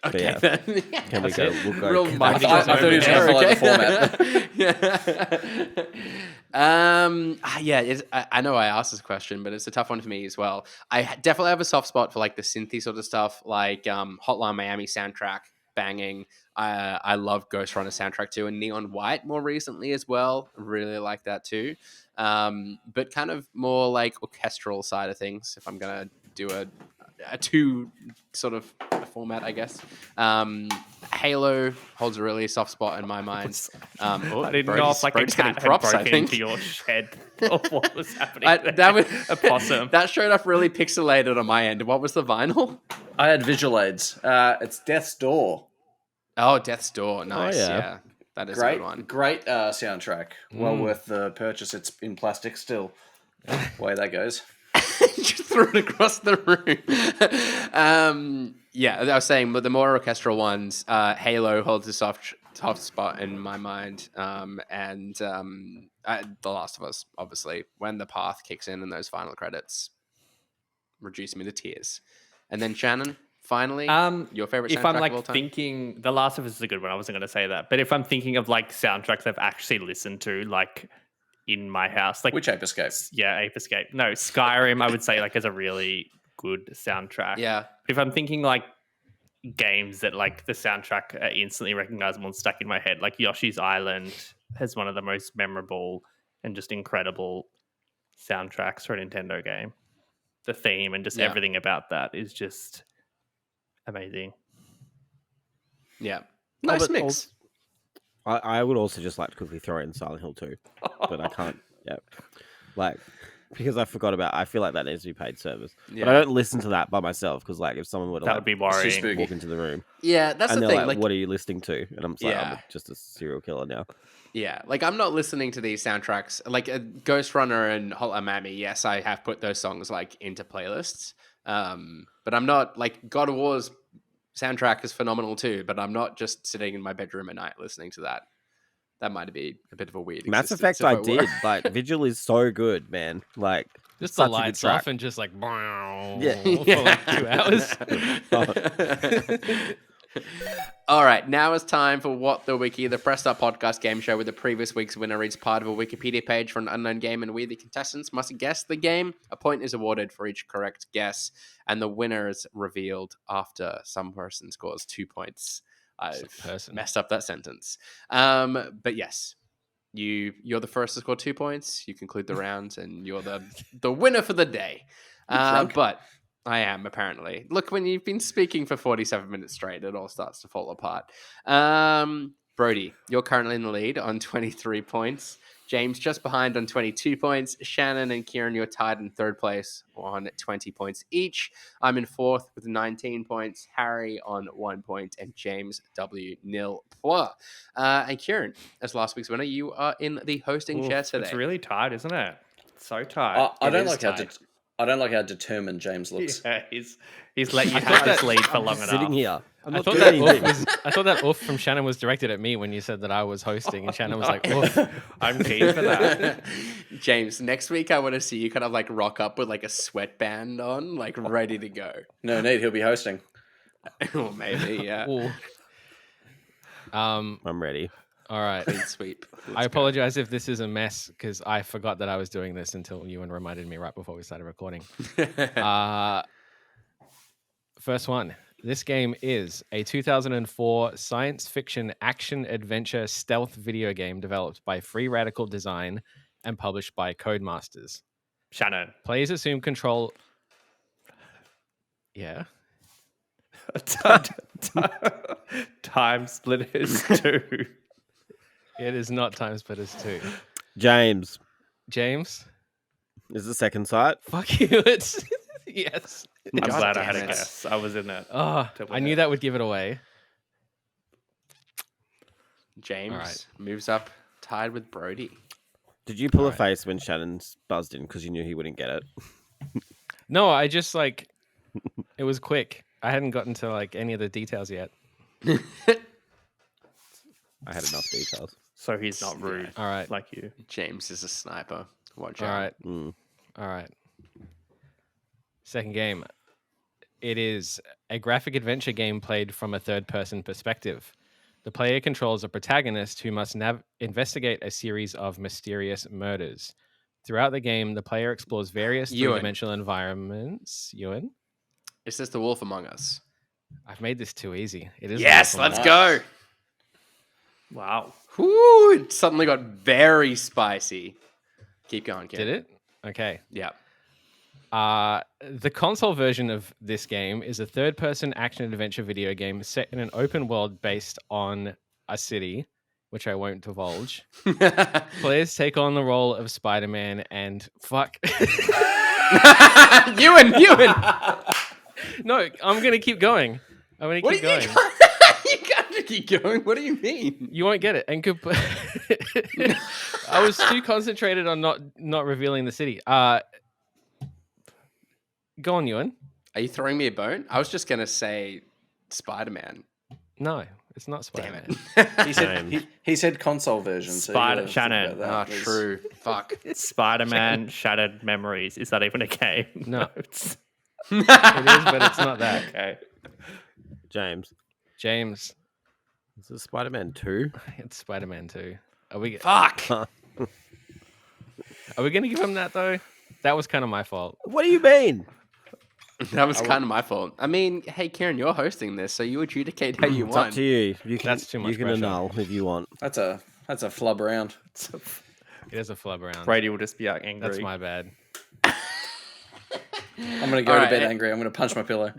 But Okay, yeah, then. can we go? We'll go. Real That's mighty I thought he was moment going to follow there, the okay? I know I asked this question, but it's a tough one for me as well. Definitely have a soft spot for like the synthy sort of stuff, like Hotline Miami soundtrack, banging. I love Ghost Runner soundtrack too, and Neon White more recently as well. Really like that too. But kind of more like orchestral side of things. If I'm gonna do a two sort of format, I guess. Halo holds a really soft spot in my mind. I didn't know if like a cat had broken into your shed or what was happening. A possum. That showed up really pixelated on my end. What was the vinyl? I had visual aids. It's Death's Door. Oh, Death's Door. Nice. yeah. Yeah. That is a good one. Great soundtrack. Well worth the purchase. It's in plastic still. Way that goes. Just threw it across the room. Yeah, I was saying, but the more orchestral ones, Halo holds a soft spot in my mind, and The Last of Us, obviously, when the path kicks in and those final credits reduce me to tears. And then Shannon, finally, your favorite soundtrack if I'm of all like time? thinking, The Last of Us is a good one. I wasn't going to say that, but if I'm thinking of like soundtracks I've actually listened to, like in my house, like Which Ape Escape? Yeah, Ape Escape. No, Skyrim. I would say like is a really good soundtrack. Yeah. But if I'm thinking like games that like the soundtrack are instantly recognizable and stuck in my head, like Yoshi's Island has one of the most memorable and just incredible soundtracks for a Nintendo game. The theme and just everything about that is just amazing. Yeah. Nice mix. I would also just like to quickly throw in Silent Hill 2, but I can't. Yeah, like because I forgot about. I feel like that needs to be paid service, but I don't listen to that by myself because like if someone were to That would be worrying. walk into the room, Yeah, that's and the they're thing. like, "What are you listening to?" And I'm just like, "I'm just a serial killer now." Yeah, like I'm not listening to these soundtracks. Like Ghost Runner and Hotline Miami, yes, I have put those songs like into playlists. But I'm not like God of War's soundtrack is phenomenal too, but I'm not just sitting in my bedroom at night listening to that. That might be a bit of a weird Mass existence Effect, if I did. Like Vigil is so good, man. Like Just such the a good lights track. off and just like Yeah. for like 2 hours. All right, now it's time for What the Wiki, the Pressed Up podcast game show where the previous week's winner reads part of a Wikipedia page for an unknown game, and we, the contestants, must guess the game. A point is awarded for each correct guess, and the winner is revealed after some person scores 2 points. I've messed up that sentence. But yes, you're the first to score 2 points. You conclude the round, and you're the winner for the day. But I am, apparently. Look, when you've been speaking for 47 minutes straight, it all starts to fall apart. Brody, you're currently in the lead on 23 points. James just behind on 22 points. Shannon and Kieran, you're tied in third place on 20 points each. I'm in fourth with 19 points. Harry on 1 point, and James W. nil point. And Kieran, as last week's winner, you are in the hosting chair today. It's really tight, isn't it? So tight. I don't like how determined James looks. Yeah, he's let you have this lead for long enough. Sitting here. I thought that oof from Shannon was directed at me when you said that I was hosting, and Shannon was like, oof. I'm keen for that. James, next week I want to see you kind of like rock up with like a sweatband on, like ready to go. No need, he'll be hosting. Or maybe, yeah. I'm ready. All right. Clean sweep. I apologize if this is a mess because I forgot that I was doing this until Ewan reminded me right before we started recording. First one. This game is a 2004 science fiction action adventure stealth video game developed by Free Radical Design and published by Codemasters. Shannon. Players assume control. Yeah. Time Splitters 2. It is not Time Splitters 2. James. James? Is the second site? Fuck you. It's yes. I'm glad I damn had a it. guess. I was in it. Oh, I knew that would give it away. James moves up, tied with Brody. Did you pull a face when Shannon's buzzed in because you knew he wouldn't get it? No, I just like it was quick. I hadn't gotten to like any of the details yet. I had enough details. So he's not rude. All right. Like you. James is a sniper. Watch All out. right. All right. Second game. It is a graphic adventure game played from a third-person perspective. The player controls a protagonist who must investigate a series of mysterious murders. Throughout the game, the player explores various three-dimensional environments. Ewan? Is this The Wolf Among Us? I've made this too easy. It is. Yes, let's go. Wow. Whoo, it suddenly got very spicy. Keep going, Kieran. Did it? Okay. Yeah. The console version of this game is a third-person action-adventure video game set in an open world based on a city, which I won't divulge. Players take on the role of Spider-Man and fuck. Ewan. No, I'm gonna keep going. I'm gonna keep going. You gotta keep going. What do you mean? You won't get it. And I was too concentrated on not revealing the city. Go on, Ewan. Are you throwing me a bone? I was just gonna say Spider-Man. No, it's not Spider-Man. Damn it. He said console version. Shannon. True. Fuck. Spider-Man Shattered Memories. Is that even a game? No. It is, but it's not that. Okay. James. Is it Spider-Man 2? It's Spider-Man 2. Fuck. Are we gonna give him that though? That was kind of my fault. What do you mean? That was kind of my fault. I mean, hey, Kieran, you're hosting this, so you adjudicate how you It's want. up to you. That's too much You can pressure. annul if you want. That's a flub round. It is a flub around. Brady will just be angry. That's my bad. I'm gonna go to bed angry. I'm gonna punch my pillow.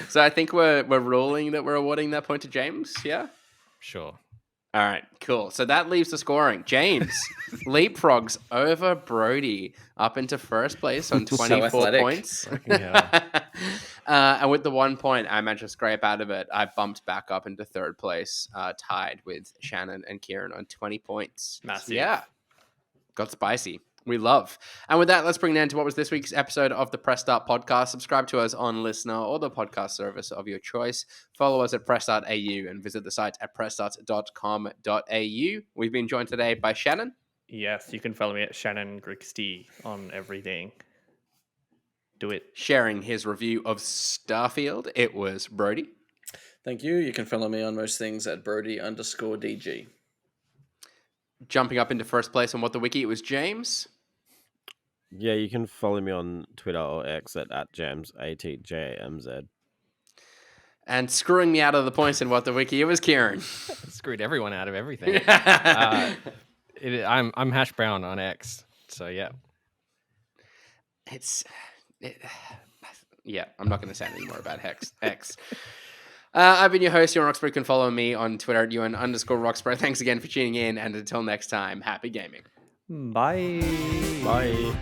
So I think we're ruling that we're awarding that point to James. Yeah. Sure. All right, cool. So that leaves the scoring. James leapfrogs over Brody up into first place on 24 athletic. points. Yeah. And with the 1 point I managed to scrape out of it, I bumped back up into third place, tied with Shannon and Kieran on 20 points. Massive. Yeah. Got spicy. We love. And with that, let's bring an end to what was this week's episode of the Press Start podcast. Subscribe to us on Listener or the podcast service of your choice. Follow us at press.au and visit the site at pressstart.com.au. We've been joined today by Shannon. Yes, you can follow me at Shannon Grixty on everything. Do it. Sharing his review of Starfield, it was Brody. Thank you. You can follow me on most things at Brody_DG. Jumping up into first place on What the Wiki, it was James. Yeah, you can follow me on Twitter or X at Jams, ATJAMZ. And screwing me out of the points in What the Wiki, it was Kieran. Screwed everyone out of everything. I'm Hash Brown on X. So yeah. Yeah, I'm not going to say anything more about X. I've been your host, Ewan Roxburgh. You can follow me on Twitter at Ewan_Roxburgh. Thanks again for tuning in, and until next time, happy gaming. Bye. Bye.